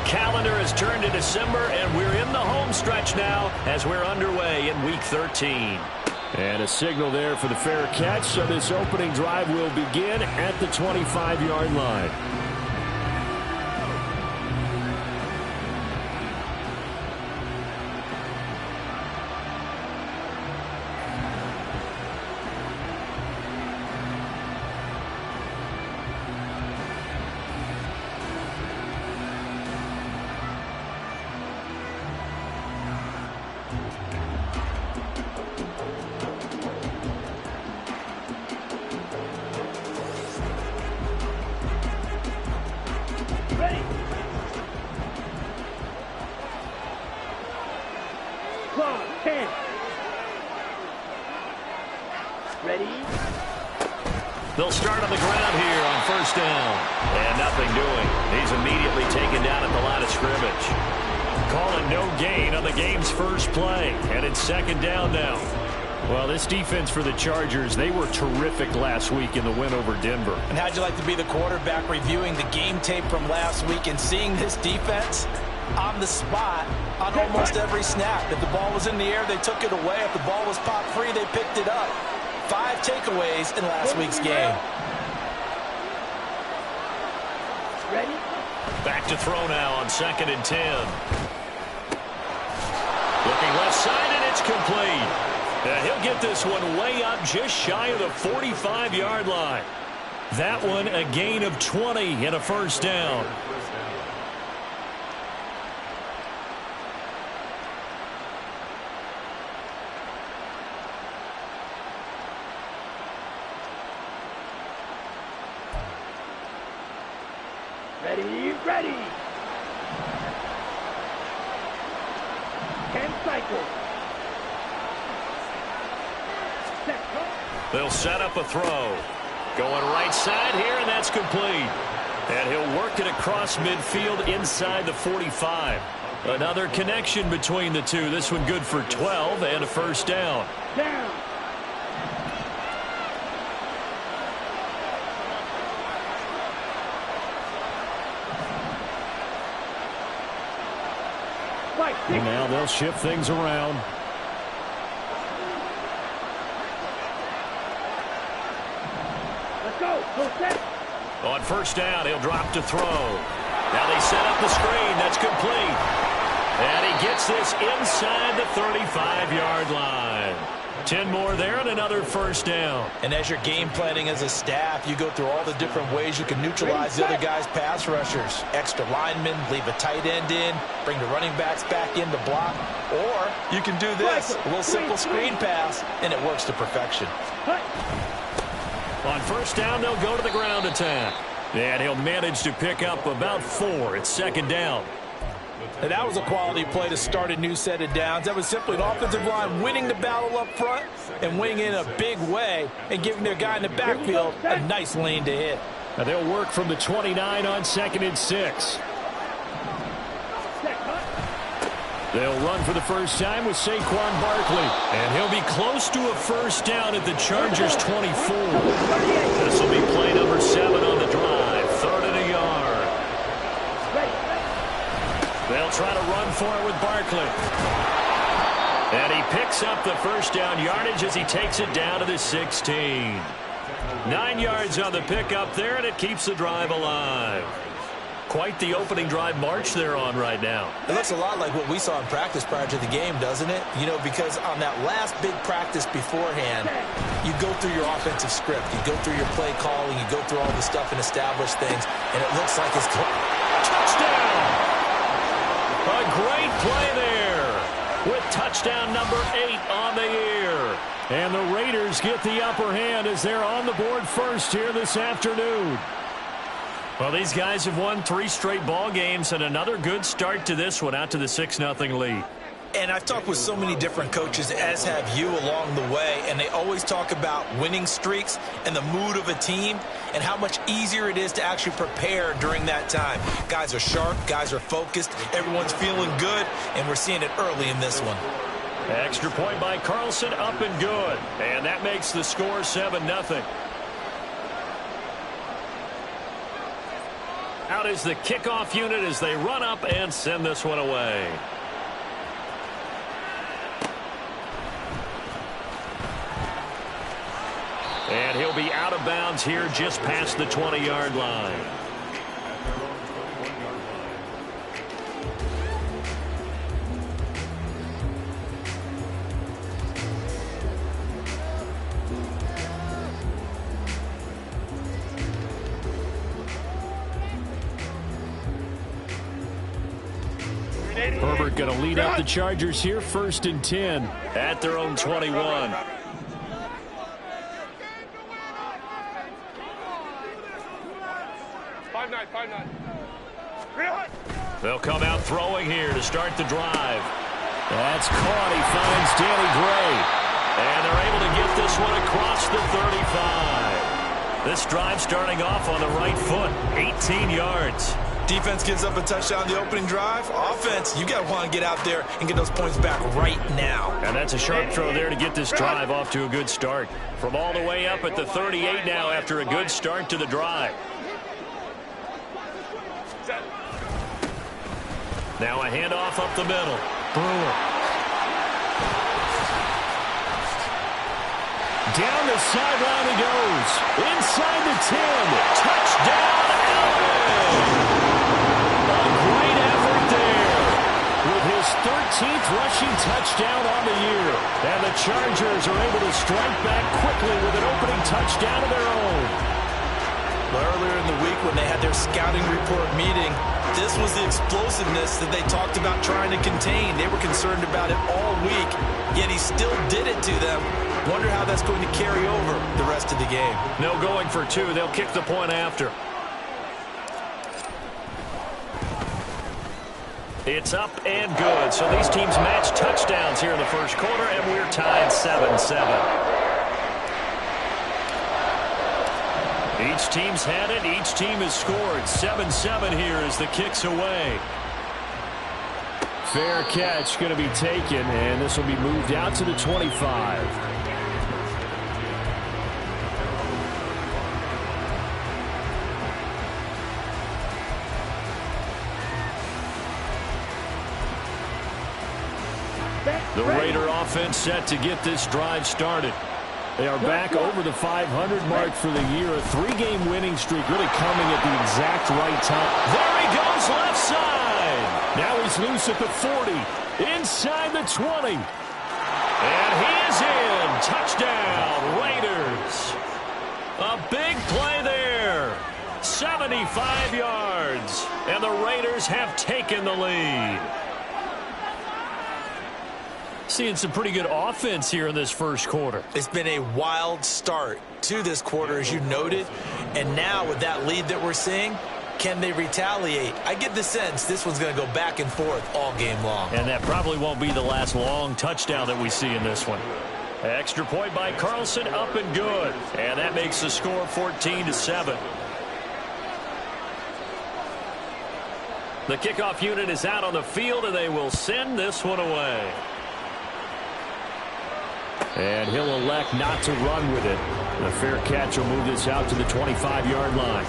calendar has turned to December, and we're in the home stretch now as we're underway in Week 13. And a signal there for the fair catch, so this opening drive will begin at the 25-yard line. They'll start on the ground here on first down. And nothing doing. He's immediately taken down at the line of scrimmage. Calling no gain on the game's first play. And it's second down now. Well, this defense for the Chargers, they were terrific last week in the win over Denver. And how'd you like to be the quarterback reviewing the game tape from last week and seeing this defense on the spot on almost every snap? If the ball was in the air, they took it away. If the ball was popped free, they picked it up. 5 takeaways in last week's game. Ready? Back to throw now on 2nd and 10. Looking left side, and it's complete. He'll get this one way up just shy of the 45-yard line. That one a gain of 20 and a first down. Ready. 10 cycles. They'll set up a throw. Going right side here, and that's complete. And he'll work it across midfield inside the 45. Another connection between the two. This one good for 12 and a first down. Down. And now they'll shift things around. Let's go. Go set. On first down, he'll drop to throw. Now they set up the screen. That's complete. And he gets this inside the 35-yard line. 10 more there and another first down. And as you're game planning as a staff, you go through all the different ways you can neutralize the other guy's pass rushers. Extra linemen, leave a tight end in, bring the running backs back in to block. Or you can do this, a little simple screen pass, and it works to perfection. On first down, they'll go to the ground attack. And he'll manage to pick up about 4. It's second down. And that was a quality play to start a new set of downs. That was simply an offensive line winning the battle up front and winning in a big way and giving their guy in the backfield a nice lane to hit. Now they'll work from the 29 on 2nd and 6. They'll run for the first time with Saquon Barkley. And he'll be close to a first down at the Chargers' 24. This will be play number 7 on the drive. 3rd and a yard. They'll try to run for it with Barkley. And he picks up the first down yardage as he takes it down to the 16. 9 yards on the pickup there, and it keeps the drive alive. Quite the opening drive march they're on right now. It looks a lot like what we saw in practice prior to the game, doesn't it? You know, because on that last big practice beforehand, you go through your offensive script. You go through your play calling. You go through all the stuff and establish things. And it looks like it's touchdown. A great play there with touchdown number 8 on the year. And the Raiders get the upper hand as they're on the board first here this afternoon. Well, these guys have won 3 straight ball games and another good start to this one out to the 6-0 lead. And I've talked with so many different coaches, as have you, along the way, and they always talk about winning streaks and the mood of a team and how much easier it is to actually prepare during that time. Guys are sharp, guys are focused, everyone's feeling good, and we're seeing it early in this one. Extra point by Carlson, up and good. And that makes the score 7-0. Out is the kickoff unit as they run up and send this one away. And he'll be out of bounds here just past the 20-yard line. Herbert going to lead up the Chargers here, 1st and 10 at their own 21. They'll come out throwing here to start the drive. That's caught. He finds Danny Gray. And they're able to get this one across the 35. This drive starting off on the right foot, 18 yards. Defense gives up a touchdown the opening drive. Offense, you got to want to get out there and get those points back right now. And that's a sharp throw there to get this drive off to a good start. From all the way up at the 38 now after a good start to the drive. Now a handoff up the middle. Brewer. Down the sideline he goes. Inside the 10. Touchdown, Allen. A great effort there. With his 13th rushing touchdown on the year. And the Chargers are able to strike back quickly with an opening touchdown of their own. Earlier in the week when they had their scouting report meeting, this was the explosiveness that they talked about trying to contain. They were concerned about it all week, yet he still did it to them. Wonder how that's going to carry over the rest of the game. No going for two. They'll kick the point after. It's up and good. So these teams match touchdowns here in the first quarter, and we're tied 7-7. Each team's had it. Each team has scored. 7-7 here as the kick's away. Fair catch going to be taken, and this will be moved out to the 25. The Raider offense set to get this drive started. They are back over the 500 mark for the year. A 3-game winning streak really coming at the exact right time. There he goes left side. Now he's loose at the 40. Inside the 20. And he is in. Touchdown, Raiders. A big play there. 75 yards. And the Raiders have taken the lead. Seeing some pretty good offense here in this first quarter. It's been a wild start to this quarter, as you noted. And now with that lead that we're seeing, can they retaliate? I get the sense this one's going to go back and forth all game long. And that probably won't be the last long touchdown that we see in this one. Extra point by Carlson, up and good. And that makes the score 14-7. The kickoff unit is out on the field, and they will send this one away. And he'll elect not to run with it. A fair catch will move this out to the 25-yard line.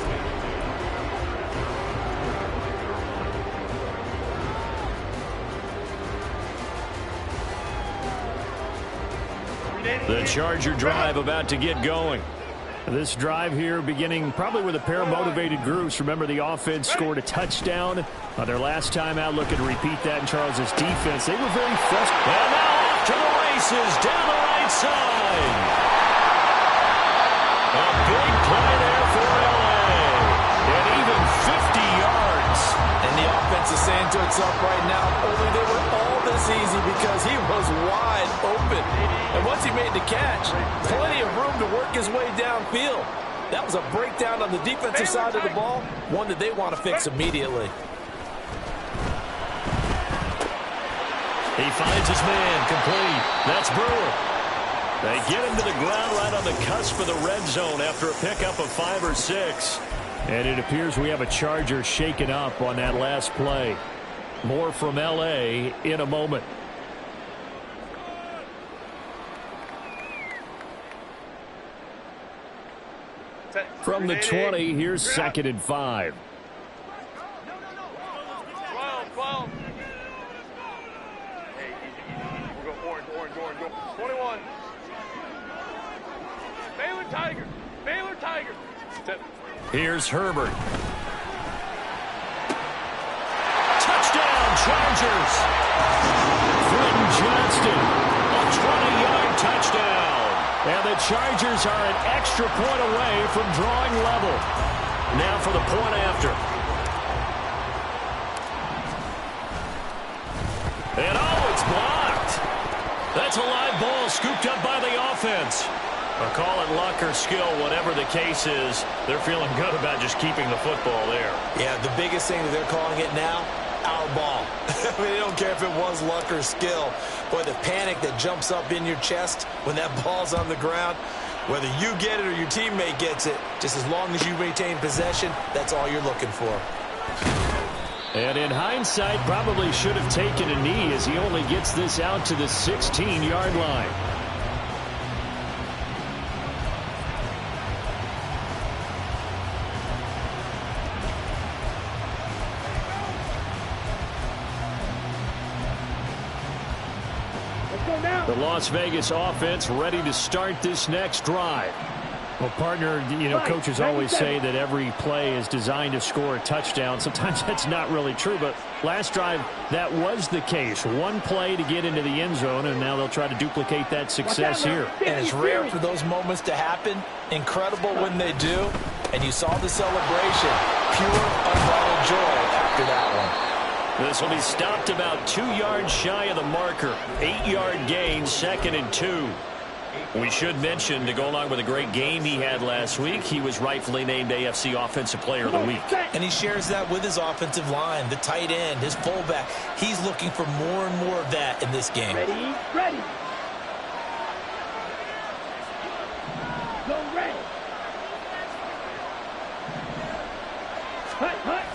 The Charger drive about to get going. This drive here beginning probably with a pair of motivated groups. Remember, the offense scored a touchdown on their last time out. Looking to repeat that in Charles' defense. They were very frustrated. And now off to the races down the right side. A big play there for L.A. And even 50 yards. And the offense is saying to itself right now, only they were all this easy because he was wide open. And once he made the catch, plenty of room to work his way downfield. That was a breakdown on the defensive side of the ball, one that they want to fix immediately. He finds his man complete. That's Brewer. They get him to the ground right on the cusp of the red zone after a pickup of 5 or 6. And it appears we have a Charger shaken up on that last play. More from L.A. in a moment. From the 20, here's 2nd and 5. Here's Herbert. Touchdown, Chargers. Quentin Johnston, a 20-yard touchdown. And the Chargers are an extra point away from drawing level. Now for the point after. And oh, it's blocked. That's a live ball scooped up by the offense. Call it luck or skill, whatever the case is, they're feeling good about just keeping the football there. Yeah, the biggest thing that they're calling it now, our ball. I mean, they don't care if it was luck or skill. Boy, the panic that jumps up in your chest when that ball's on the ground, whether you get it or your teammate gets it, just as long as you maintain possession, that's all you're looking for. And in hindsight, probably should have taken a knee as he only gets this out to the 16-yard line. The Las Vegas offense ready to start this next drive. Well, partner, you know, coaches always say that every play is designed to score a touchdown. Sometimes that's not really true, but last drive, that was the case. One play to get into the end zone, and now they'll try to duplicate that success here. And it's rare for those moments to happen. Incredible when they do. And you saw the celebration. Pure, unbridled joy after that one. This will be stopped about 2 yards shy of the marker. 8-yard gain, 2nd and 2. We should mention, to go along with a great game he had last week, he was rightfully named AFC Offensive Player of the Week. And he shares that with his offensive line, the tight end, his fullback. He's looking for more and more of that in this game. Ready, ready. Go ready. Hut, hut.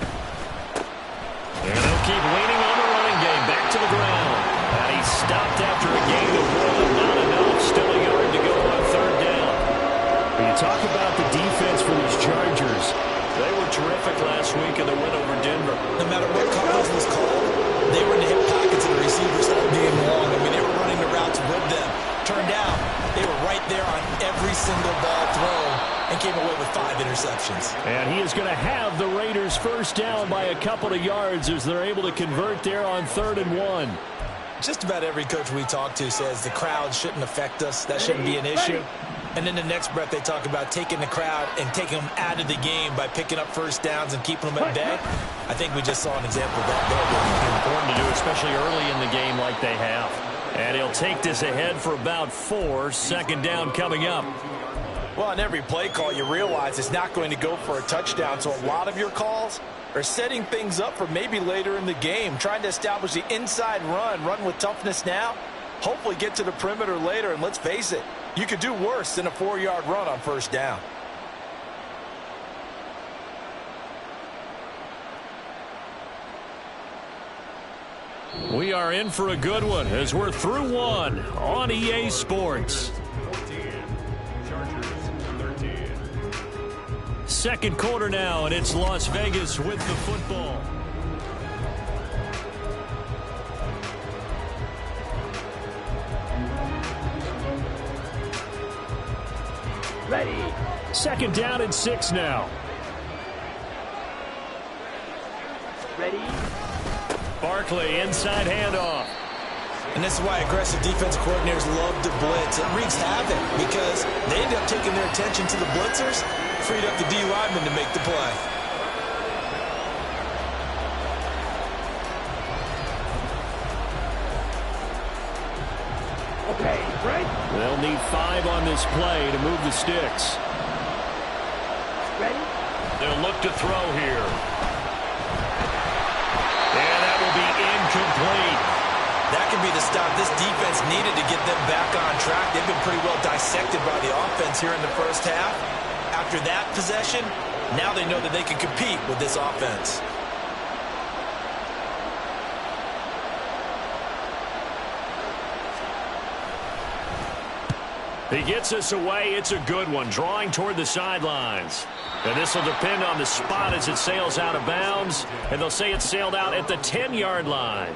And they'll keep leaning on the running game. Back to the ground. And he stopped after a gain of 1. Not enough. Still a yard to go on 3rd down. When you talk about the defense for these Chargers, they were terrific last week in the win over Denver. No matter what coverage was called, they were in the hip pockets of the receivers all game long. I mean, they were running the routes with them. Turned out, they were right there on every single ball thrown and came away with 5 interceptions. and he is going to have the Raiders first down by a couple of yards as they're able to convert there on 3rd and 1. Just about every coach we talk to says the crowd shouldn't affect us. That shouldn't be an issue. And in the next breath, they talk about taking the crowd and taking them out of the game by picking up first downs and keeping them at bay. I think we just saw an example of that there. Important to do, especially early in the game like they have. And he'll take this ahead for about 4. 2nd down coming up. Well, on every play call, you realize it's not going to go for a touchdown. So a lot of your calls are setting things up for maybe later in the game, trying to establish the inside run with toughness now, hopefully get to the perimeter later. And let's face it, you could do worse than a 4-yard run on 1st down. We are in for a good one as we're through 1 on EA Sports. 2nd quarter now, and it's Las Vegas with the football. Ready. 2nd down and 6 now. Ready. Barkley, inside handoff. And this is why aggressive defense coordinators love to blitz. It wreaks havoc because they end up taking their attention to the blitzers, freed up the D lineman to make the play. Okay, right. They'll need 5 on this play to move the sticks. Ready. They'll look to throw here. And that will be incomplete. That could be the stop this defense needed to get them back on track. They've been pretty well dissected by the offense here in the first half. After that possession, now they know that they can compete with this offense. He gets us away. It's a good one. Drawing toward the sidelines. And this will depend on the spot as it sails out of bounds. And they'll say it sailed out at the 10-yard line.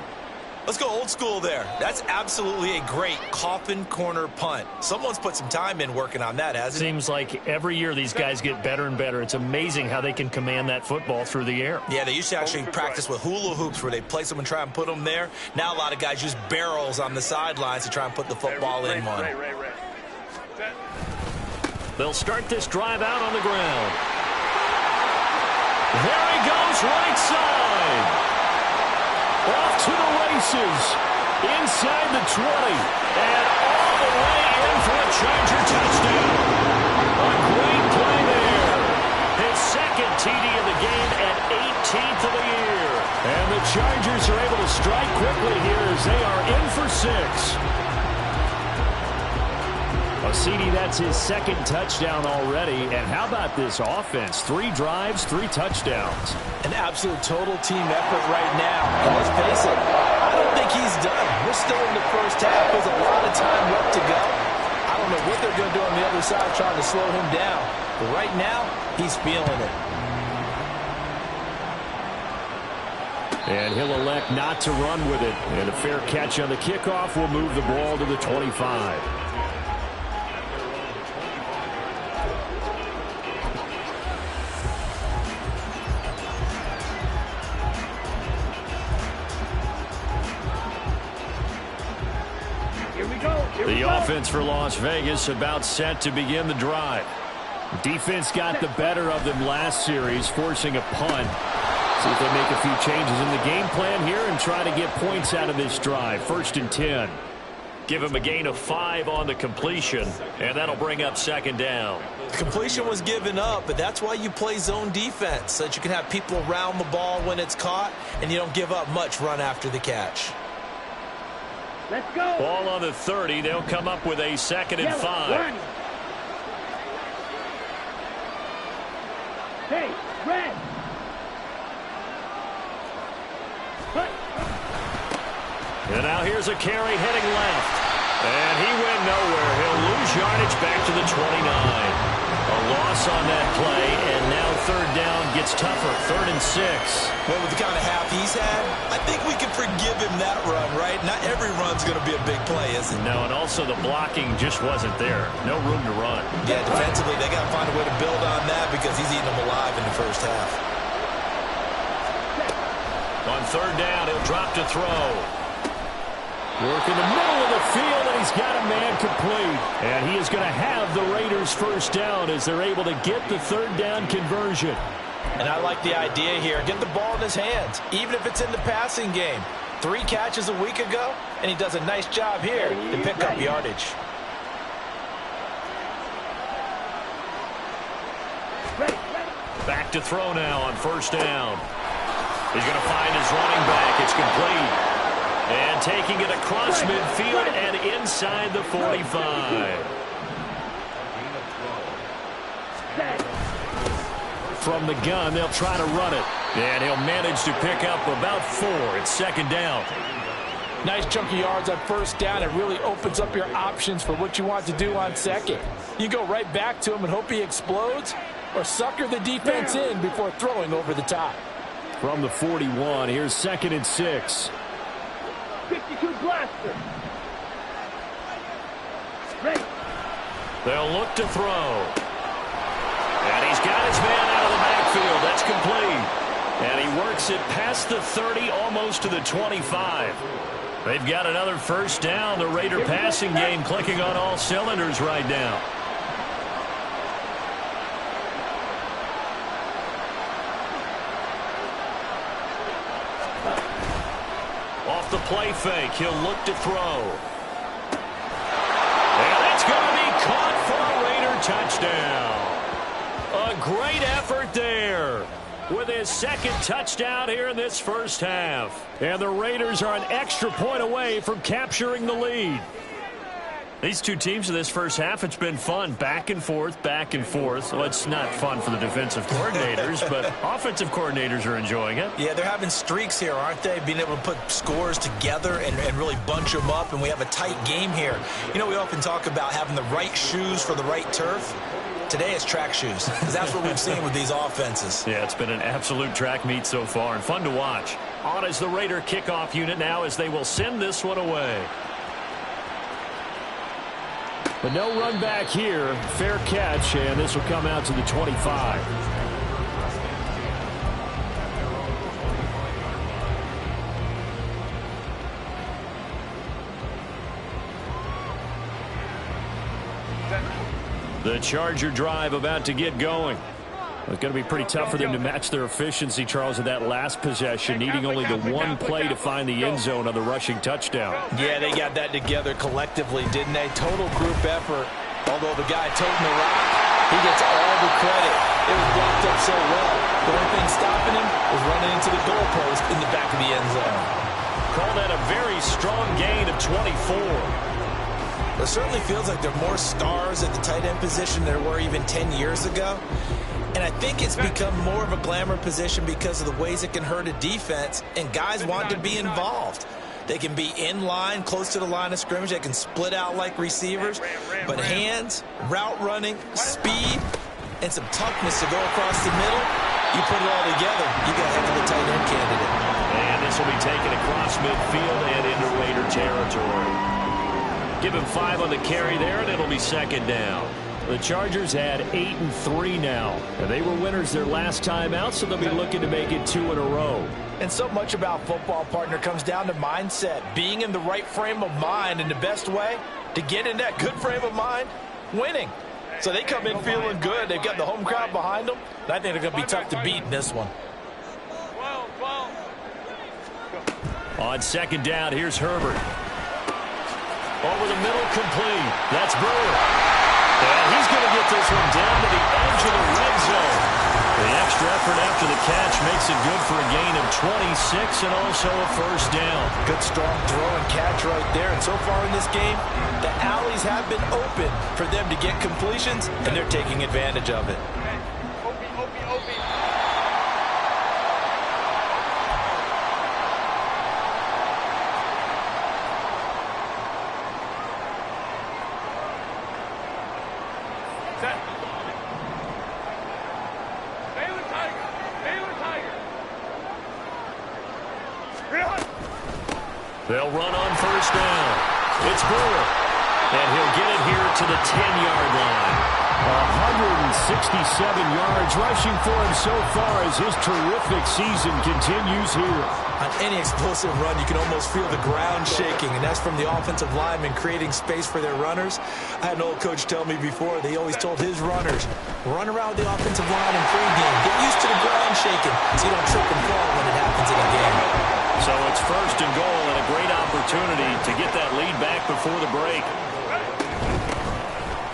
Let's go old school there. That's absolutely a great coffin corner punt. Someone's put some time in working on that, hasn't it? Seems like every year these guys get better and better. It's amazing how they can command that football through the air. Yeah, they used to actually practice with hula hoops where they place them and try and put them there. Now a lot of guys use barrels on the sidelines to try and put the football in one. They'll start this drive out on the ground. There he goes, right side. Off to the races, inside the 20, and all the way in for a Charger touchdown. A great play there. His second TD of the game and 18th of the year. And the Chargers are able to strike quickly here as they are in for 6. CD, that's his second touchdown already. And how about this offense? 3 drives, 3 touchdowns. An absolute total team effort right now. And let's face it, I don't think he's done. We're still in the first half. There's a lot of time left to go. I don't know what they're going to do on the other side trying to slow him down. But right now, he's feeling it. And he'll elect not to run with it. And a fair catch on the kickoff will move the ball to the 25. The offense for Las Vegas about set to begin the drive. Defense got the better of them last series, forcing a punt. See if they make a few changes in the game plan here and try to get points out of this drive. 1st and 10. Give him a gain of 5 on the completion, and that'll bring up 2nd down. The completion was given up, but that's why you play zone defense, so that you can have people around the ball when it's caught, and you don't give up much run after the catch. Let's go. Ball on the 30. They'll come up with a 2nd and 5. Hey, red. And now here's a carry heading left. And he went nowhere. He'll lose yardage back to the 29. A loss on that play, and now 3rd down gets tougher. 3rd and 6. Well, with the kind of half he's had, I think we can forgive him that run, right? Not every run's going to be a big play, is it? No, and also the blocking just wasn't there. No room to run. Yeah, defensively, they got to find a way to build on that because he's eating them alive in the first half. On 3rd down, he'll drop to throw. Work in the middle of the field, and he's got a man complete. And he is going to have the Raiders' 1st down as they're able to get the 3rd down conversion. And I like the idea here. Get the ball in his hands, even if it's in the passing game. 3 catches a week ago, and he does a nice job here to pick up yardage. Back to throw now on 1st down. He's going to find his running back. It's complete. And taking it across midfield and inside the 45. From the gun, they'll try to run it. And he'll manage to pick up about 4. It's 2nd down. Nice chunk of yards on 1st down. It really opens up your options for what you want to do on 2nd. You go right back to him and hope he explodes, or sucker the defense in before throwing over the top. From the 41, here's 2nd and 6. 52 blaster. Ready. They'll look to throw. And he's got his man out of the backfield. That's complete. And he works it past the 30, almost to the 25. They've got another 1st down. The Raider passing game clicking on all cylinders right now. Off the play fake, he'll look to throw. And it's going to be caught for a Raider touchdown. A great effort there with his 2nd touchdown here in this 1st half. And the Raiders are an extra point away from capturing the lead. These two teams in this 1st half, it's been fun. Back and forth, back and forth. Well, it's not fun for the defensive coordinators, but offensive coordinators are enjoying it. Yeah, they're having streaks here, aren't they? Being able to put scores together and really bunch them up, and we have a tight game here. You know, we often talk about having the right shoes for the right turf. Today it's track shoes, because that's what we've seen with these offenses. Yeah, it's been an absolute track meet so far, and fun to watch. On as the Raider kickoff unit now as they will send this one away. But no run back here. Fair catch, and this will come out to the 25. The Charger drive about to get going. It's going to be pretty tough for them to match their efficiency, Charles, at that last possession, needing only the one play to find the end zone on the rushing touchdown. Yeah, they got that together collectively, didn't they? Total group effort. Although the guy toting the rock, he gets all the credit. It was blocked up so well. The only thing stopping him was running into the goalpost in the back of the end zone. Call that a very strong gain of 24. It certainly feels like there are more stars at the tight end position than there were even 10 years ago. And I think it's become more of a glamour position because of the ways it can hurt a defense, and guys want to be involved. They can be in line, close to the line of scrimmage. They can split out like receivers. But hands, route running, speed, and some toughness to go across the middle, you put it all together, you got a heck of a tight end candidate. And this will be taken across midfield and into Raider territory. Give him 5 on the carry there, and it'll be second down. The Chargers had 8-3 now, and they were winners their last time out, so they'll be looking to make it 2 in a row. And so much about football, partner, comes down to mindset, being in the right frame of mind, and the best way to get in that good frame of mind, winning. So they come in feeling good. They've got the home crowd behind them, and I think they're going to be tough to beat in this one. On second down, here's Herbert. Over the middle, complete. That's Brewer. And he's going to get this one down to the edge of the red zone. The extra effort after the catch makes it good for a gain of 26 and also a first down. Good strong throw and catch right there. And so far in this game, the alleys have been open for them to get completions, and they're taking advantage of it. They'll run on first down. It's Brewer. And he'll get it here to the 10-yard line. 167 yards rushing for him so far as his terrific season continues here. On any explosive run, you can almost feel the ground shaking, and that's from the offensive linemen creating space for their runners. I had an old coach tell me before, they always told his runners, run around the offensive line in pregame. Get used to the ground shaking so you don't trip and fall when it happens in a game. So it's first and goal and a great opportunity to get that lead back before the break.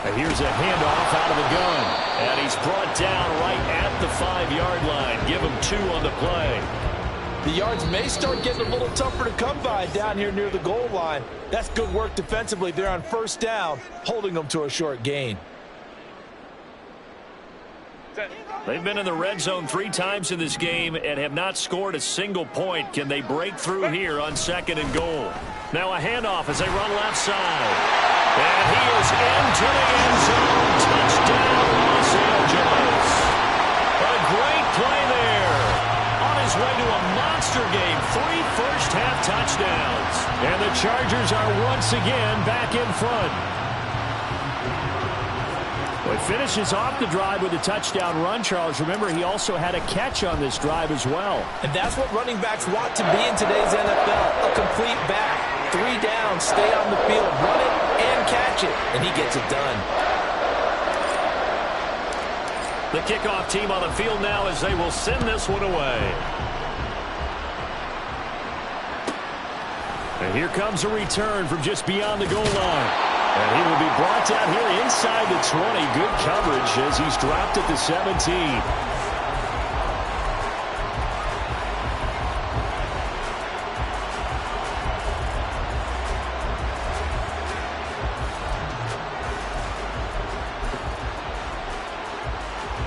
And here's a handoff out of the gun. And he's brought down right at the 5-yard line. Give him 2 on the play. The yards may start getting a little tougher to come by down here near the goal line. That's good work defensively there on first down, holding them to a short gain. They've been in the red zone 3 times in this game and have not scored a single point. Can they break through here on second and goal? Now a handoff as they run left side. And he is into the end zone. Touchdown, Los Angeles. A great play there. On his way to a monster game. 3 first-half touchdowns. And the Chargers are once again back in front. Well, he finishes off the drive with a touchdown run, Charles. Remember, he also had a catch on this drive as well. And that's what running backs want to be in today's NFL, a complete back. 3 down, stay on the field, run it, and catch it. And he gets it done. The kickoff team on the field now as they will send this one away. And here comes a return from just beyond the goal line. And he will be brought down here inside the 20. Good coverage as he's dropped at the 17.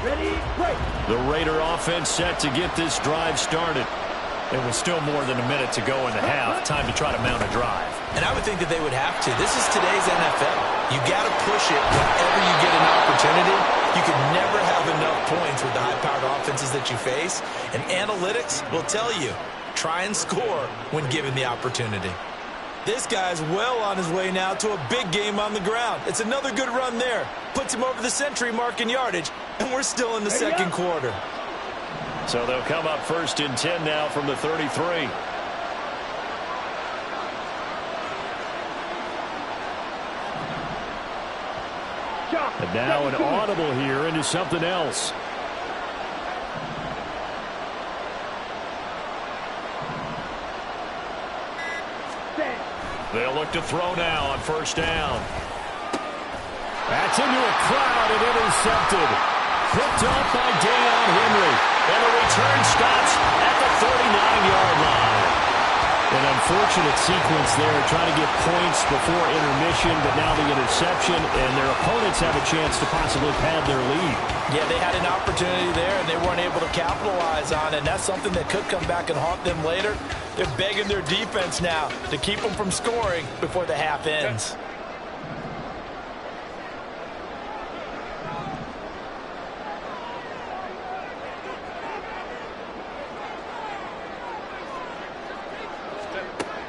Ready, break. The Raider offense set to get this drive started. It was still more than a minute to go in the half. Time to try to mount a drive. And I would think that they would have to. This is today's NFL. You got to push it whenever you get an opportunity. You can never have enough points with the high-powered offenses that you face. And analytics will tell you, try and score when given the opportunity. This guy's well on his way now to a big game on the ground. It's another good run there. Puts him over the century mark in yardage, and we're still in the second quarter. So they'll come up 1st and 10 now from the 33. And now an audible here into something else. They'll look to throw now on 1st down. That's into a crowd and intercepted. Picked off by Deion Henry. And the return stops at the 39-yard line. An unfortunate sequence there, trying to get points before intermission, but now the interception, and their opponents have a chance to possibly pad their lead. Yeah, they had an opportunity there, and they weren't able to capitalize on it, and that's something that could come back and haunt them later. They're begging their defense now to keep them from scoring before the half ends.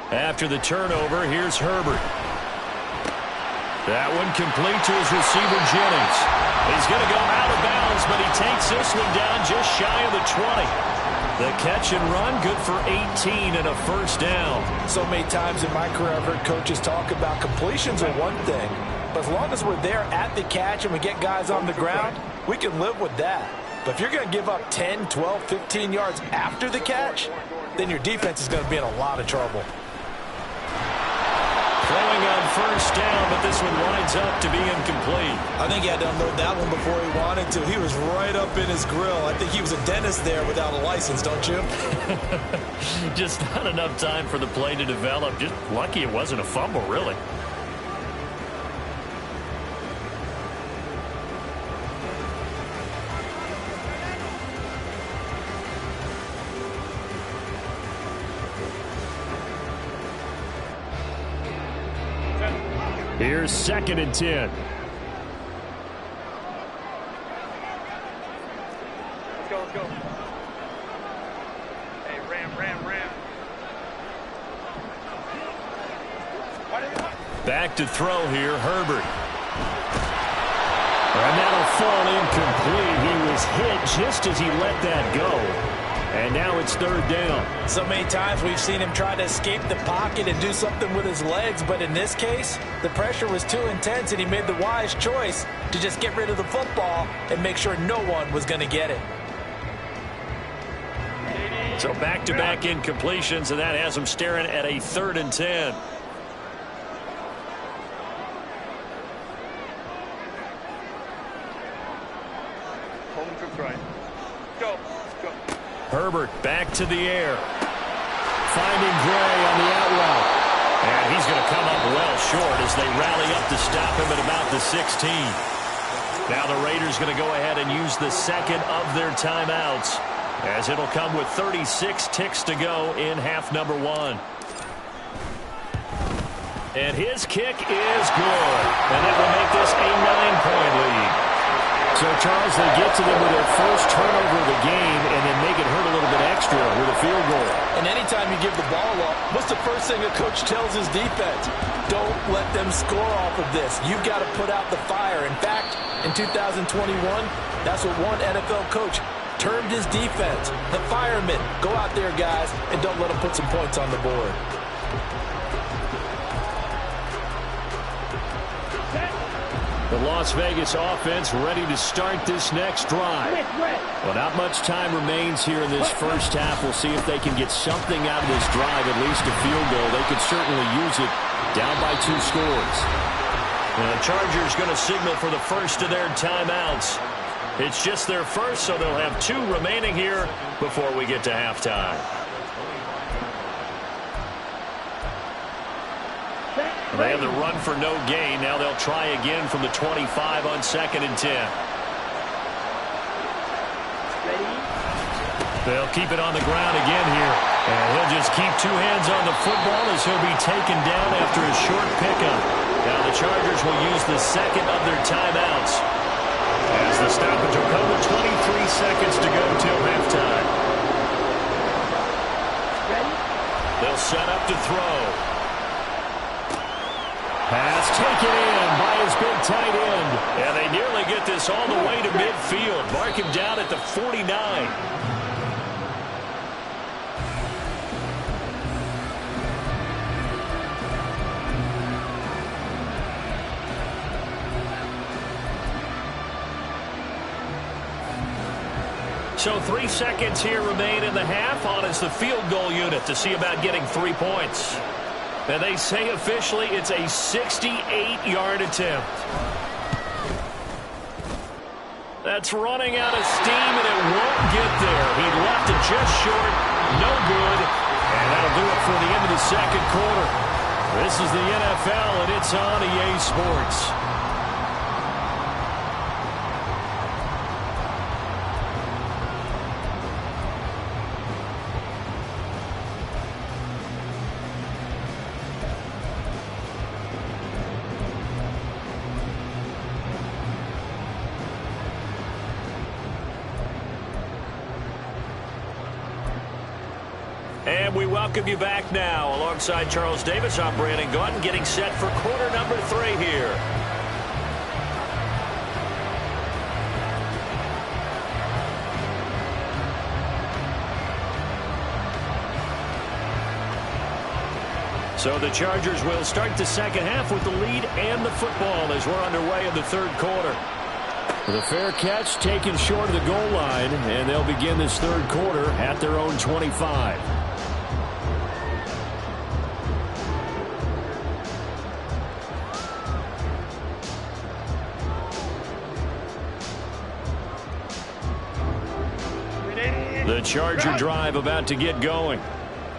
After the turnover, here's Herbert. That one complete to his receiver, Jennings. He's going to go out of bounds, but he takes this one down just shy of the 20. The catch and run, good for 18 and a 1st down. So many times in my career, I've heard coaches talk about completions are one thing, but as long as we're there at the catch and we get guys on the ground, we can live with that. But if you're going to give up 10, 12, 15 yards after the catch, then your defense is going to be in a lot of trouble. Throwing on 1st down, but this one winds up to be incomplete. I think he had to unload that one before he wanted to. He was right up in his grill. I think he was a dentist there without a license, don't you? Just not enough time for the play to develop. Just lucky it wasn't a fumble, really. Here's 2nd and 10. Let's go. Hey, Ram. Back to throw here, Herbert. And that'll fall incomplete. He was hit just as he let that go. And now it's 3rd down. So many times we've seen him try to escape the pocket and do something with his legs, but in this case, the pressure was too intense and he made the wise choice to just get rid of the football and make sure no one was going to get it. So back-to-back incompletions, and that has him staring at a 3rd and 10. Home to right. Go. Herbert back to the air. Finding Gray on the out route. And he's going to come up well short as they rally up to stop him at about the 16. Now the Raiders going to go ahead and use the 2nd of their timeouts, as it'll come with 36 ticks to go in half number 1. And his kick is good. And that will make this a 9-point lead. So, Charles, they get to them with their first turnover of the game and then make it hurt a little bit extra with a field goal. And anytime you give the ball up, what's the first thing a coach tells his defense? Don't let them score off of this. You've got to put out the fire. In fact, in 2021, that's what one NFL coach termed his defense. The firemen. Go out there, guys, and don't let them put some points on the board. The Las Vegas offense ready to start this next drive. Well, not much time remains here in this first half. We'll see if they can get something out of this drive, at least a field goal. They could certainly use it down by 2 scores. And the Chargers going to signal for the first of their timeouts. It's just their first, so they'll have 2 remaining here before we get to halftime. They have the run for no gain. Now they'll try again from the 25 on 2nd and 10. They'll keep it on the ground again here. And he'll just keep 2 hands on the football as he'll be taken down after a short pickup. Now the Chargers will use the 2nd of their timeouts, as the stoppage will come with 23 seconds to go till halftime. Ready? throw. Pass taken in by his big tight end. And they nearly get this all the way to midfield. Mark him down at the 49. So 3 seconds here remain in the half. On is the field goal unit to see about getting 3 points. And they say officially it's a 68-yard attempt. That's running out of steam, and it won't get there. He left it just short. No good. And that'll do it for the end of the second quarter. This is the NFL, and it's on EA Sports. And we welcome you back now. Alongside Charles Davis, I'm Brandon Gaudin, getting set for quarter number 3 here. So the Chargers will start the second half with the lead and the football as we're underway in the third quarter. With a fair catch taken short of the goal line, and they'll begin this third quarter at their own 25. The Charger drive about to get going.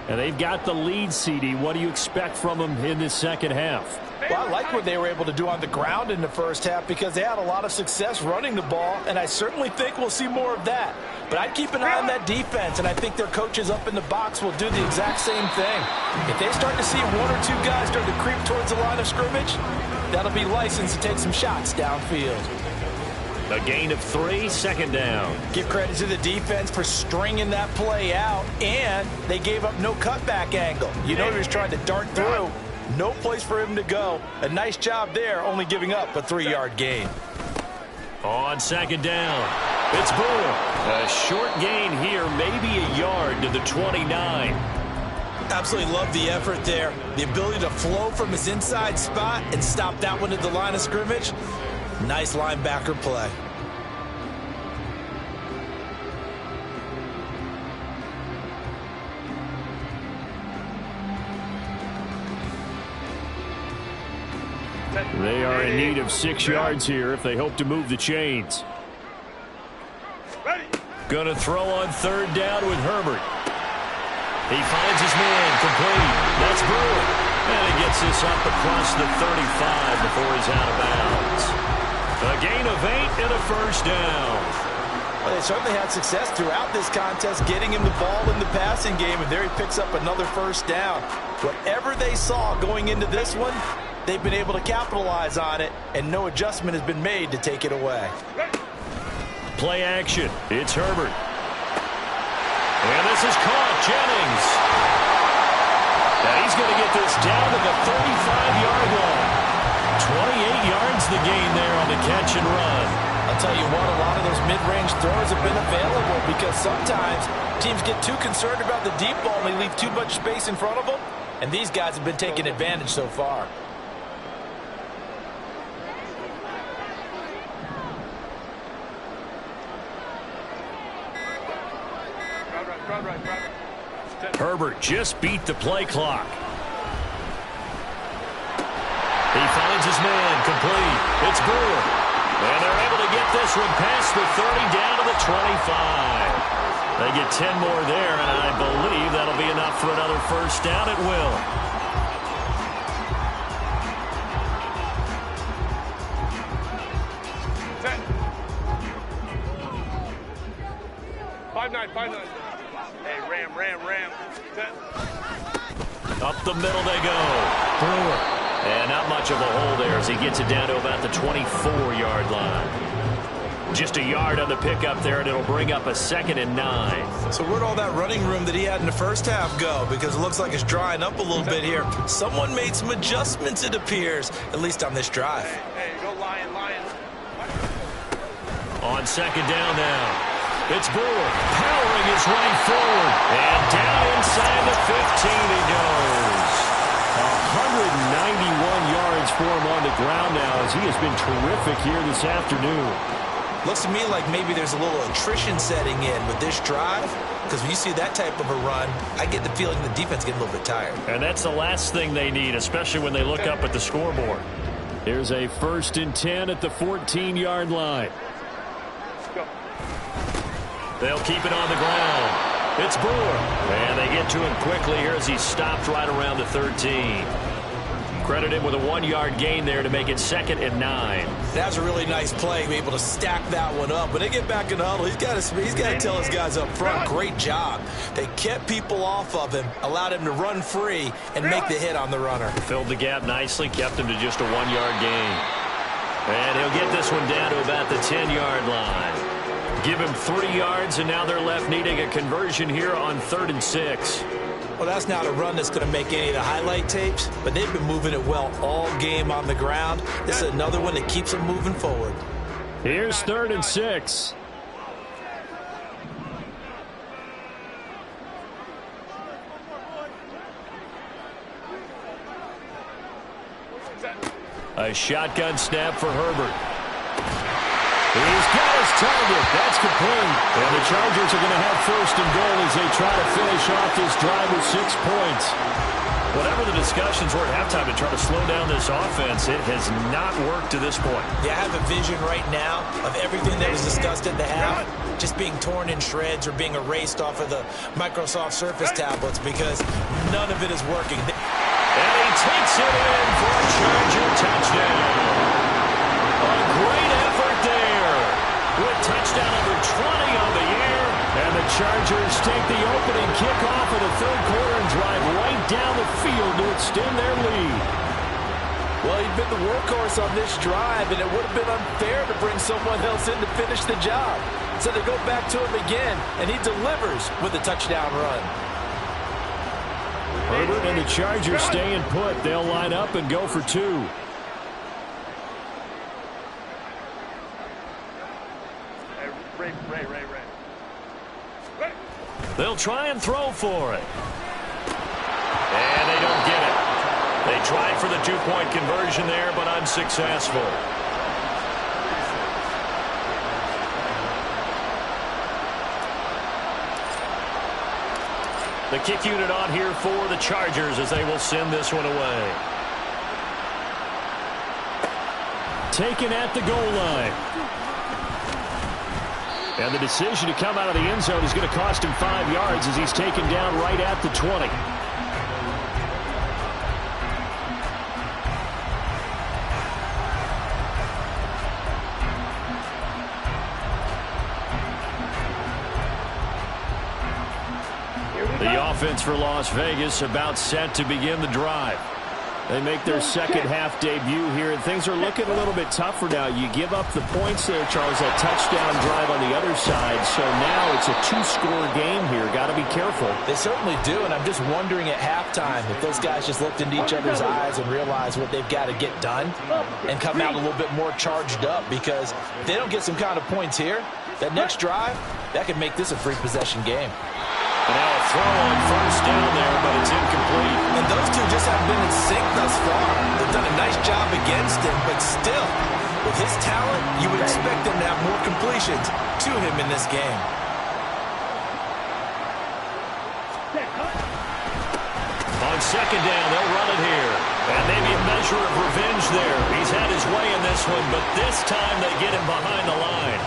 And they've got the lead, CD. What do you expect from them in this second half? Well, I like what they were able to do on the ground in the first half because they had a lot of success running the ball, and I certainly think we'll see more of that. But I'd keep an eye on that defense, and I think their coaches up in the box will do the exact same thing. If they start to see 1 or 2 guys start to creep towards the line of scrimmage, that'll be licensed to take some shots downfield. A gain of 3, second down. Give credit to the defense for stringing that play out, and they gave up no cutback angle. You know he was trying to dart through. No place for him to go. A nice job there, only giving up a 3-yard gain. On second down, it's Brewer. A short gain here, maybe a yard to the 29. Absolutely love the effort there. The ability to flow from his inside spot and stop that one at the line of scrimmage. Nice linebacker play. They are in need of 6 yards here if they hope to move the chains. Gonna throw on third down with Herbert. He finds his man complete. That's Brewer. And he gets this up across the 35 before he's out of bounds. A gain of 8 and a first down. Well, they certainly had success throughout this contest getting him the ball in the passing game, and there he picks up another first down. Whatever they saw going into this one, they've been able to capitalize on it, and no adjustment has been made to take it away. Play action. It's Herbert. And this is caught. Jennings. And he's going to get this down to the 35-yard line. 28 yards the gain there on the catch and run. I'll tell you what, a lot of those mid-range throws have been available because sometimes teams get too concerned about the deep ball and they leave too much space in front of them, and these guys have been taking advantage so far. Herbert just beat the play clock. He finds his man complete. It's Brewer. And they're able to get this one past the 30 down to the 25. They get 10 more there, and I believe that'll be enough for another first down. It will. Hey, ram. Up the middle they go. Brewer. And not much of a hole there as he gets it down to about the 24-yard line. Just a yard on the pickup there, and it'll bring up a 2nd and 9. So where'd all that running room that he had in the first half go? Because it looks like it's drying up a little bit here. Someone made some adjustments, it appears, at least on this drive. Hey, go Lion, Lion. On 2nd down now. It's Brewer powering his way forward. And down inside the 15 he goes. 191 yards for him on the ground now as he has been terrific here this afternoon. Looks to me like maybe there's a little attrition setting in with this drive, because when you see that type of a run, I get the feeling the defense getting a little bit tired. And that's the last thing they need, especially when they look up at the scoreboard. Here's a 1st and 10 at the 14-yard line. They'll keep it on the ground. It's Brewer. And they get to him quickly here as he's stopped right around the 13. Credit him with a 1-yard gain there to make it 2nd and 9. That's a really nice play, be able to stack that one up. When they get back in the huddle, he's got to tell his guys up front, great job. They kept people off of him, allowed him to run free, and make the hit on the runner. Filled the gap nicely, kept him to just a 1-yard gain. And he'll get this one down to about the 10-yard line. Give him 3 yards, and now they're left needing a conversion here on 3rd and 6. Well, that's not a run that's going to make any of the highlight tapes, but they've been moving it well all game on the ground. This is another one that keeps them moving forward. Here's 3rd and 6. A shotgun snap for Herbert. He's got his target. That's complete. And the Chargers are going to have 1st and goal as they try to finish off this drive with 6 points. Whatever the discussions were at halftime to try to slow down this offense, it has not worked to this point. Yeah, I have a vision right now of everything that was discussed at the half just being torn in shreds or being erased off of the Microsoft Surface tablets because none of it is working. And he takes it in for a Charger touchdown. A great effort there with touchdown number 20 on the year. And the Chargers take the opening kickoff of the 3rd quarter and drive right down the field to extend their lead. Well, he'd been the workhorse on this drive, and it would have been unfair to bring someone else in to finish the job. So they go back to him again, and he delivers with a touchdown run. Herbert and the Chargers staying put. They'll line up and go for 2. Ray. They'll try and throw for it. And they don't get it. They tried for the 2-point conversion there, but unsuccessful. The kick unit on here for the Chargers as they will send this one away. Taken at the goal line. And the decision to come out of the end zone is going to cost him 5 yards as he's taken down right at the 20. The offense for Las Vegas about set to begin the drive. They make their 2nd half debut here, and things are looking a little bit tougher now. You give up the points there, Charles, that touchdown drive on the other side. So now it's a 2-score game here. Got to be careful. They certainly do, and I'm just wondering at halftime if those guys just looked into each other's eyes and realized what they've got to get done and come out a little bit more charged up, because if they don't get some kind of points here, that next drive, that could make this a free possession game. And now a throw on 1st down there, but it's incomplete. And those two just haven't been in sync thus far. They've done a nice job against him, but still, with his talent, you would expect him to have more completions to him in this game. On 2nd down, they'll run it here. And maybe a measure of revenge there. He's had his way in this one, but this time they get him behind the line.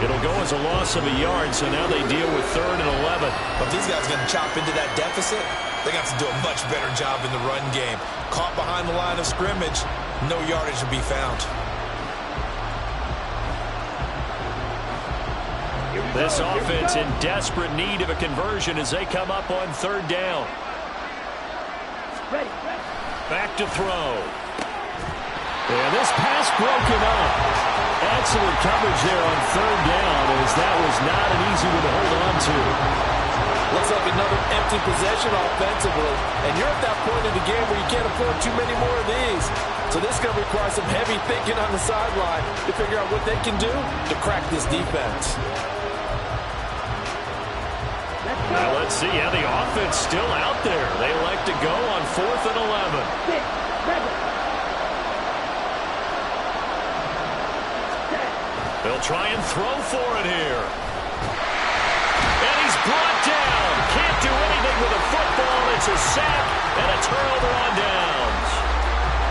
It'll go as a loss of a yard, so now they deal with 3rd and 11. But these guys are going to chop into that deficit. They're going to have to do a much better job in the run game. Caught behind the line of scrimmage, no yardage to be found. This offense in desperate need of a conversion as they come up on 3rd down. Back to throw. And this pass broken up. Excellent coverage there on third down, as that was not an easy one to hold on to. Looks like another empty possession offensively, and you're at that point in the game where you can't afford too many more of these. So this is going to require some heavy thinking on the sideline to figure out what they can do to crack this defense. Now let's see how the offense still out there. They elect to go on 4th and 11. They'll try and throw for it here. And he's brought down. Can't do anything with a football. It's a sack and a turnover on downs.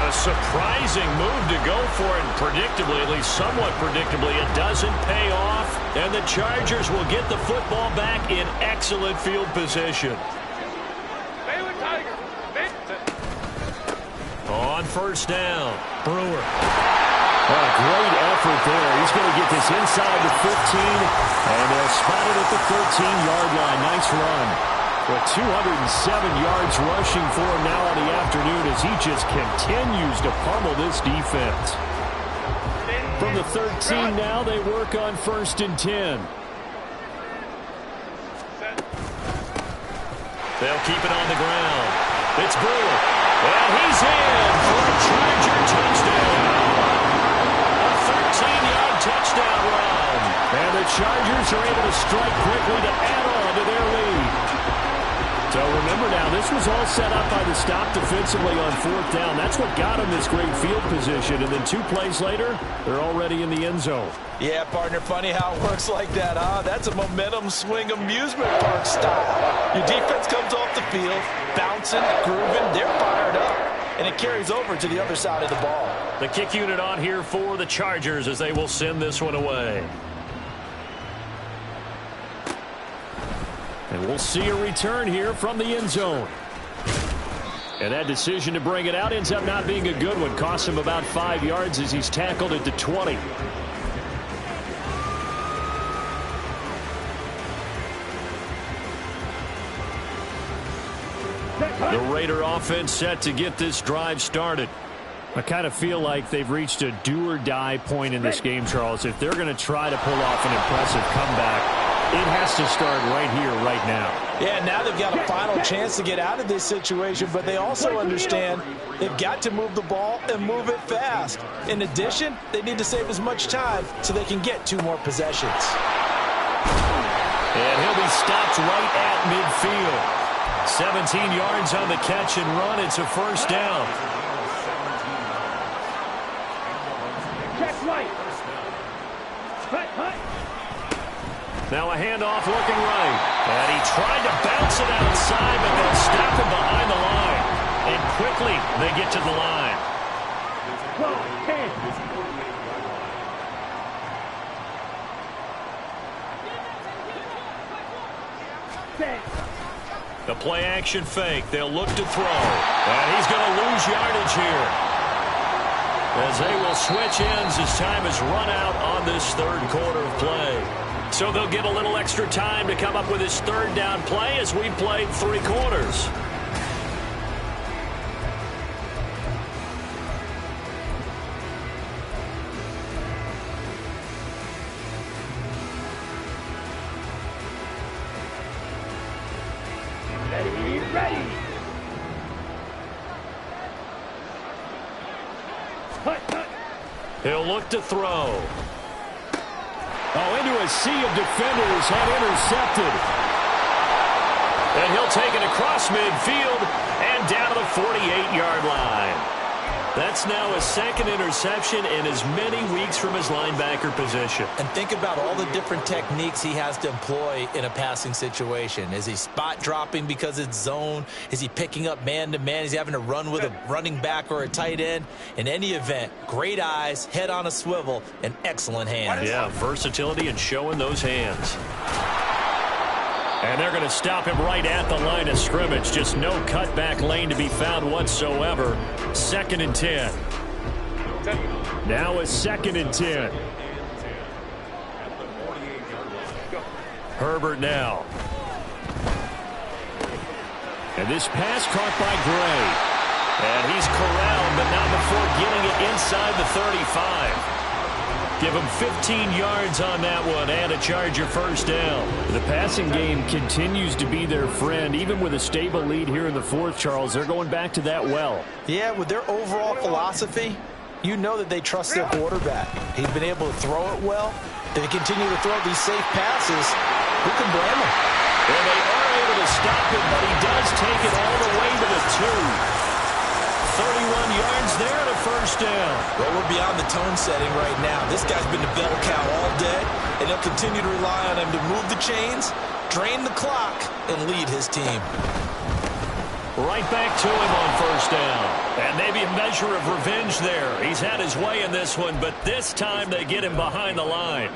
A surprising move to go for it, and predictably, at least somewhat predictably, it doesn't pay off. And the Chargers will get the football back in excellent field position. On first down, Brewer. Oh, great effort there. He's going to get this inside the 15, and they'll spot it at the 13-yard line. Nice run. With 207 yards rushing for him now on the afternoon as he just continues to pummel this defense. From the 13 now, they work on 1st and 10. They'll keep it on the ground. It's Brewer. And he's in for a Charger touchdown. A 13-yard touchdown run. And the Chargers are able to strike quickly to add on to their lead. So remember now, this was all set up by the stop defensively on 4th down. That's what got them this great field position. And then 2 plays later, they're already in the end zone. Yeah, partner, funny how it works like that, huh? That's a momentum swing amusement park style. Your defense comes off the field, bouncing, grooving, they're fired up. And it carries over to the other side of the ball. The kick unit on here for the Chargers as they will send this one away. And we'll see a return here from the end zone. And that decision to bring it out ends up not being a good one. Costs him about 5 yards as he's tackled at the 20. The Raider offense set to get this drive started. I kind of feel like they've reached a do-or-die point in this game, Charles. If they're going to try to pull off an impressive comeback, it has to start right here, right now. Yeah, now they've got a final chance to get out of this situation, but they also understand they've got to move the ball and move it fast. In addition, they need to save as much time so they can get 2 more possessions. And he'll be stopped right at midfield. 17 yards on the catch and run. It's a first down. Now a handoff looking right. And he tried to bounce it outside, but they'll stop him behind the line. And quickly they get to the line. The play action fake. They'll look to throw. And he's going to lose yardage here, as they will switch ends as time has run out on this 3rd quarter of play. So they'll get a little extra time to come up with his 3rd down play as we played 3 quarters. Ready. He'll look to throw. Oh, into a sea of defenders, had intercepted. And he'll take it across midfield and down to the 48-yard line. That's now a 2nd interception in as many weeks from his linebacker position. And think about all the different techniques he has to employ in a passing situation. Is he spot dropping because it's zone? Is he picking up man-to-man? Is he having to run with a running back or a tight end? In any event, great eyes, head on a swivel, and excellent hands. Yeah, versatility and showing those hands. And they're going to stop him right at the line of scrimmage. Just no cutback lane to be found whatsoever. 2nd and 10. Now a 2nd and 10. Herbert now. And this pass caught by Gray. And he's corralled, but not before getting it inside the 35. Give him 15 yards on that one and a Charger first down. The passing game continues to be their friend. Even with a stable lead here in the fourth, Charles, they're going back to that well. Yeah, with their overall philosophy, you know that they trust their quarterback. He's been able to throw it well. They continue to throw these safe passes. Who can blame them? Well, they are able to stop it, but he does take it all the way to the 2. 31 yards there and a first down. Well, we're beyond the tone setting right now. This guy's been a bell cow all day, and he'll continue to rely on him to move the chains, drain the clock, and lead his team. Right back to him on first down. And maybe a measure of revenge there. He's had his way in this one, but this time they get him behind the line.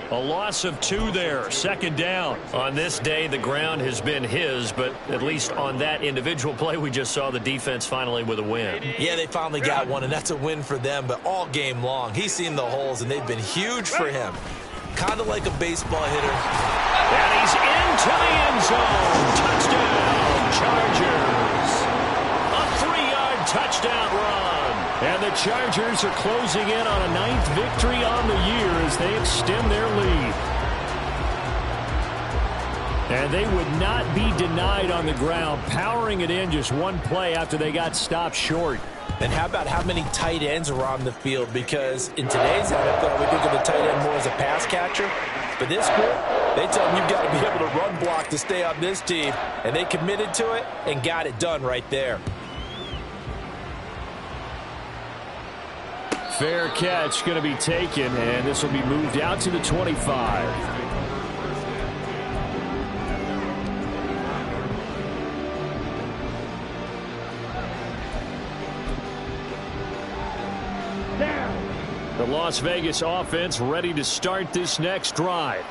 A loss of 2 there, second down. On this day, the ground has been his, but at least on that individual play, we just saw the defense finally with a win. Yeah, they finally got one, and that's a win for them, but all game long, he's seen the holes, and they've been huge for him. Kind of like a baseball hitter. And he's into the end zone. Touchdown, Chargers. A 3-yard touchdown run. And the Chargers are closing in on a 9th victory on the year as they extend their lead. And they would not be denied on the ground, powering it in just one play after they got stopped short. And how about how many tight ends are on the field? Because in today's NFL, we think of the tight end more as a pass catcher. But this group, they tell them you've got to be able to run block to stay on this team. And they committed to it and got it done right there. Fair catch going to be taken, and this will be moved out to the 25. The Las Vegas offense ready to start this next drive.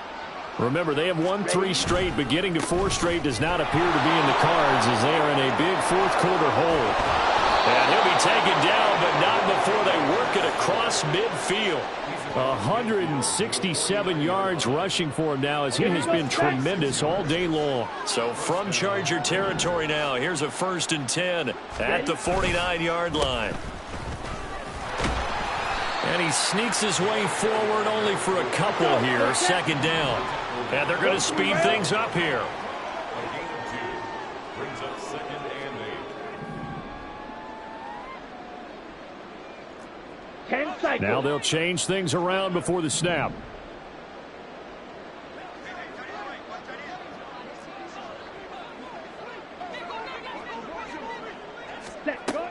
Remember, they have won 3 straight, but getting to 4 straight does not appear to be in the cards as they are in a big fourth-quarter hole. And he'll be taken down, but not before they work it across midfield. 167 yards rushing for him now as he has been tremendous all day long. So from Charger territory now, here's a 1st and 10 at the 49-yard line. And he sneaks his way forward only for a couple here, second down. And they're going to speed things up here. Now they'll change things around before the snap.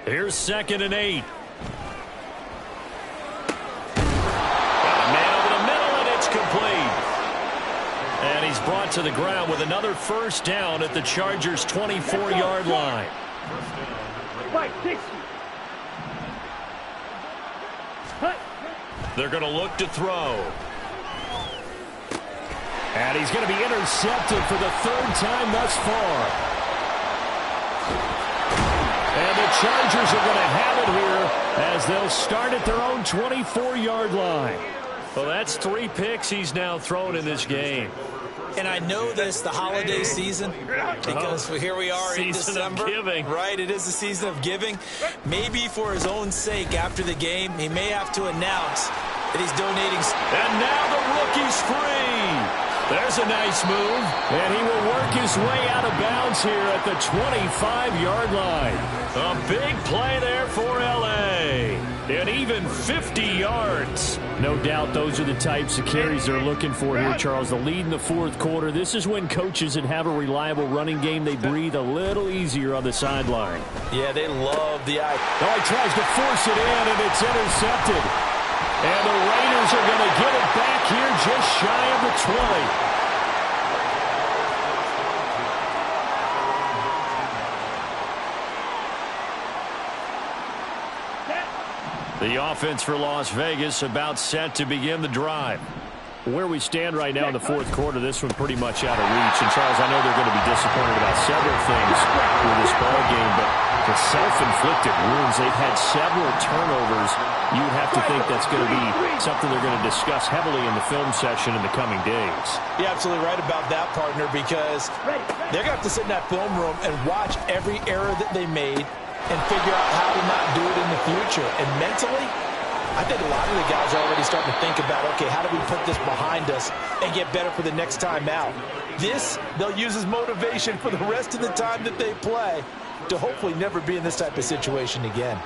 Here's 2nd and 8. Man over the middle, and it's complete. And he's brought to the ground with another first down at the Chargers' 24-yard line. They're going to look to throw. And he's going to be intercepted for the 3rd time thus far. And the Chargers are going to have it here as they'll start at their own 24-yard line. Well, that's 3 picks he's now thrown in this game. And I know this, the holiday season, because here we are in December. Season of giving. Right, it is the season of giving. Maybe for his own sake after the game, he may have to announce that he's donating. And now the rookie's free. There's a nice move. And he will work his way out of bounds here at the 25-yard line. A big play there for L.A. And even 50 yards. No doubt those are the types of carries they're looking for here, Charles. The lead in the 4th quarter. This is when coaches that have a reliable running game, they breathe a little easier on the sideline. Yeah, they love the eye. Oh, he tries to force it in, and it's intercepted. And the Raiders are going to get it back here just shy of the 20. The offense for Las Vegas about set to begin the drive. Where we stand right now in the 4th quarter, this one pretty much out of reach. And, Charles, I know they're going to be disappointed about several things with this ball game, but the self-inflicted wounds, they've had several turnovers. You would have to think that's going to be something they're going to discuss heavily in the film session in the coming days. You're absolutely right about that, partner, because they're going to have to sit in that film room and watch every error that they made and figure out how to not do it in the future. And mentally, I think a lot of the guys are already starting to think about, okay, how do we put this behind us and get better for the next time out? This, they'll use as motivation for the rest of the time that they play to hopefully never be in this type of situation again.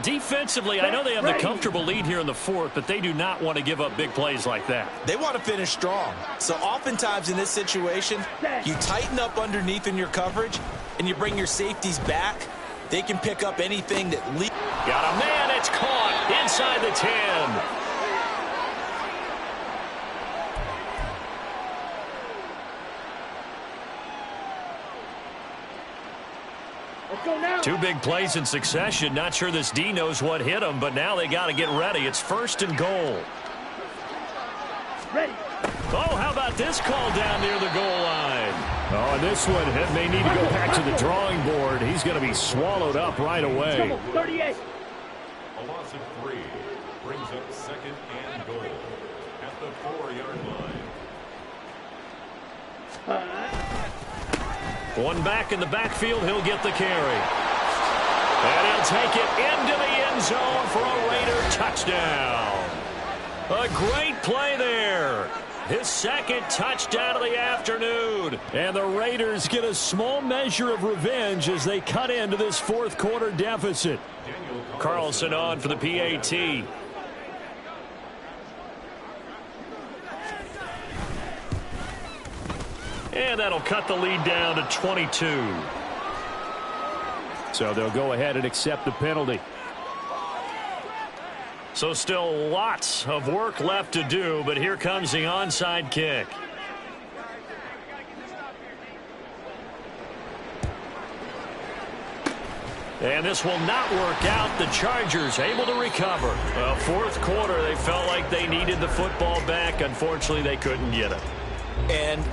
Defensively, I know they have the comfortable lead here in the fourth, but they do not want to give up big plays like that. They want to finish strong. So oftentimes in this situation, you tighten up underneath in your coverage, and you bring your safeties back. They can pick up anything that leads. Got a man, it's caught inside the 10. Two big plays in succession. Not sure this D knows what hit him, but now they got to get ready. It's 1st and goal. Ready. Oh, how about this call down near the goal line? Oh, and this one may need to go back to the drawing board. He's going to be swallowed up right away. 38. A loss of 3 brings up 2nd and goal at the 4-yard line. One back in the backfield, he'll get the carry. And he'll take it into the end zone for a Raider touchdown. A great play there. His 2nd touchdown of the afternoon. And the Raiders get a small measure of revenge as they cut into this 4th quarter deficit. Carlson on for the PAT. And that'll cut the lead down to 22. So they'll go ahead and accept the penalty. So still lots of work left to do, but here comes the onside kick. And this will not work out. The Chargers able to recover. 4th quarter, they felt like they needed the football back. Unfortunately, they couldn't get it. And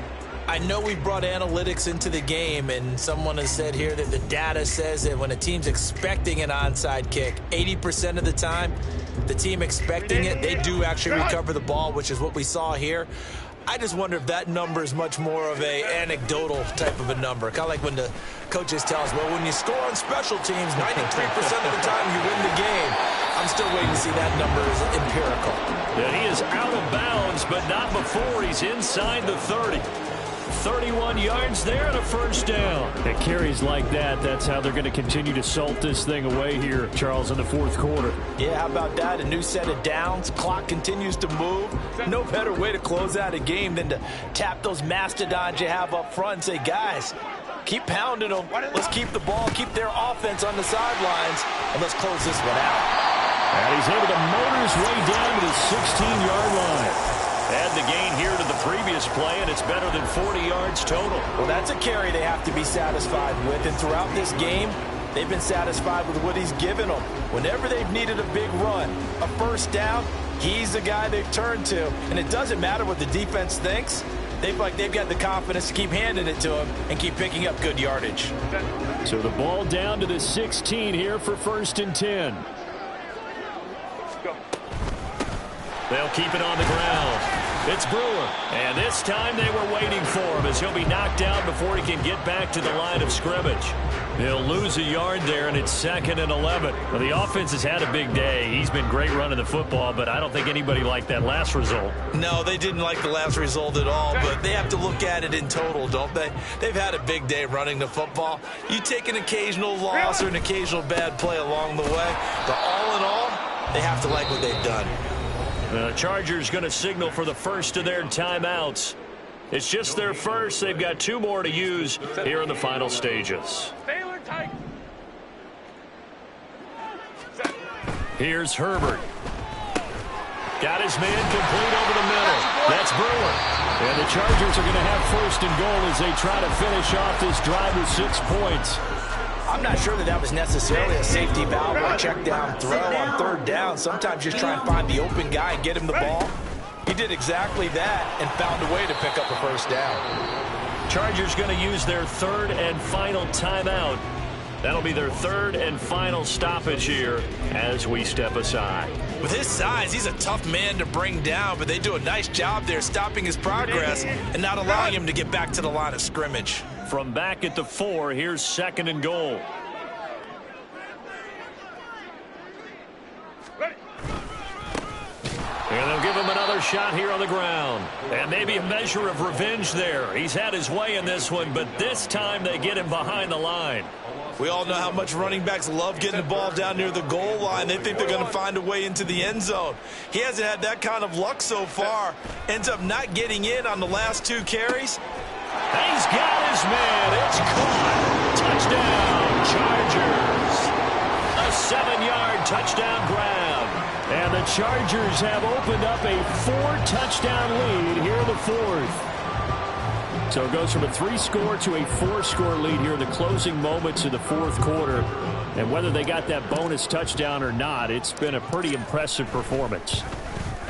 I know we brought analytics into the game, and someone has said here that the data says that when a team's expecting an onside kick, 80% of the time, the team expecting it, they do actually recover the ball, which is what we saw here. I just wonder if that number is much more of a anecdotal type of a number. Kind of like when the coaches tell us, well, when you score on special teams, 93% of the time you win the game. I'm still waiting to see that number is empirical. And he is out of bounds, but not before he's inside the 30. 31 yards there and a 1st down. At carries like that, that's how they're going to continue to salt this thing away here, Charles, in the 4th quarter. Yeah, how about that? A new set of downs. Clock continues to move. No better way to close out a game than to tap those mastodons you have up front and say, guys, keep pounding them. Let's keep the ball, keep their offense on the sidelines, and let's close this one out. And he's able to motor his way down to the 16-yard line. Add the gain here to the previous play, and it's better than 40 yards total. Well, that's a carry they have to be satisfied with, and throughout this game, they've been satisfied with what he's given them. Whenever they've needed a big run, a 1st down, he's the guy they've turned to. And it doesn't matter what the defense thinks. They've got the confidence to keep handing it to him and keep picking up good yardage. So the ball down to the 16 here for 1st and 10. They'll keep it on the ground. It's Brewer. And this time they were waiting for him as he'll be knocked out before he can get back to the line of scrimmage. He'll lose a yard there, and it's 2nd and 11. Well, the offense has had a big day. He's been great running the football, but I don't think anybody liked that last result. No, they didn't like the last result at all, but they have to look at it in total, don't they? They've had a big day running the football. You take an occasional loss or an occasional bad play along the way, but all in all, they have to like what they've done. The Chargers going to signal for the 1st of their timeouts. It's just their 1st. They've got 2 more to use here in the final stages. Here's Herbert. Got his man complete over the middle. That's Brewer. And the Chargers are going to have 1st and goal as they try to finish off this drive with 6 points. I'm not sure that was necessarily a safety valve or a check down throw on 3rd down. Sometimes just try and find the open guy and get him the ball. He did exactly that and found a way to pick up a 1st down. Chargers going to use their 3rd and final timeout. That'll be their 3rd and final stoppage here as we step aside. With his size, he's a tough man to bring down, but they do a nice job there stopping his progress and not allowing him to get back to the line of scrimmage. From back at the 4, here's 2nd and goal. shot here on the ground. And maybe a measure of revenge there. He's had his way in this one, but this time they get him behind the line. We all know how much running backs love getting the ball down near the goal line. They think they're going to find a way into the end zone. He hasn't had that kind of luck so far. Ends up not getting in on the last 2 carries. He's got his man. It's caught. Touchdown, Chargers. A 7-yard touchdown grab. And the Chargers have opened up a 4-touchdown lead here in the 4th. So it goes from a 3-score to a 4-score lead here in the closing moments of the 4th quarter. And whether they got that bonus touchdown or not, it's been a pretty impressive performance.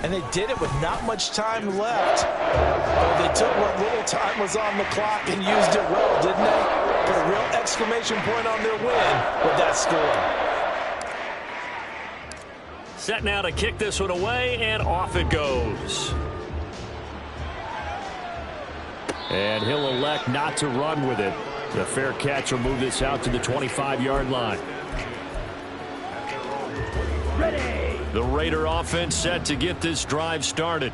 And they did it with not much time left. But they took what little time was on the clock and used it well, didn't they? Put a real exclamation point on their win with that score. Set now to kick this one away, and off it goes. And he'll elect not to run with it. The fair catch will move this out to the 25-yard line. Ready. The Raider offense set to get this drive started.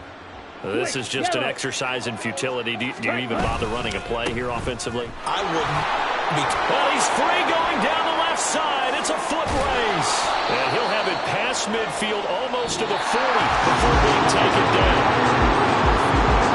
This is just an exercise in futility. Do you even bother running a play here offensively? I wouldn't. Well, he's free going down the left side. It's a foot race. And he'll have it past midfield almost to the 40 before being taken down.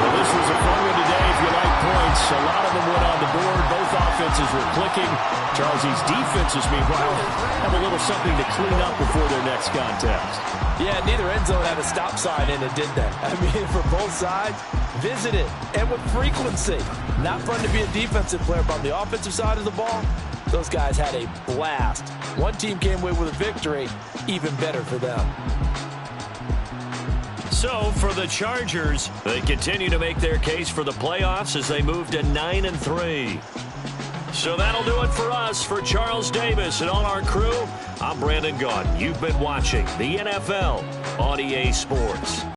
Well, this was a fun one today if you like points. A lot of them went on the board. Both offenses were clicking. Charles's defenses, meanwhile, have a little something to clean up before their next contest. Yeah, neither end zone had a stop sign in it, did they? I mean, for both sides, visit it, and with frequency. Not fun to be a defensive player, but on the offensive side of the ball, those guys had a blast. One team came away with a victory, even better for them. So, for the Chargers, they continue to make their case for the playoffs as they move to 9-3. So that'll do it for us. For Charles Davis and all our crew, I'm Brandon Gaudin. You've been watching the NFL on EA Sports.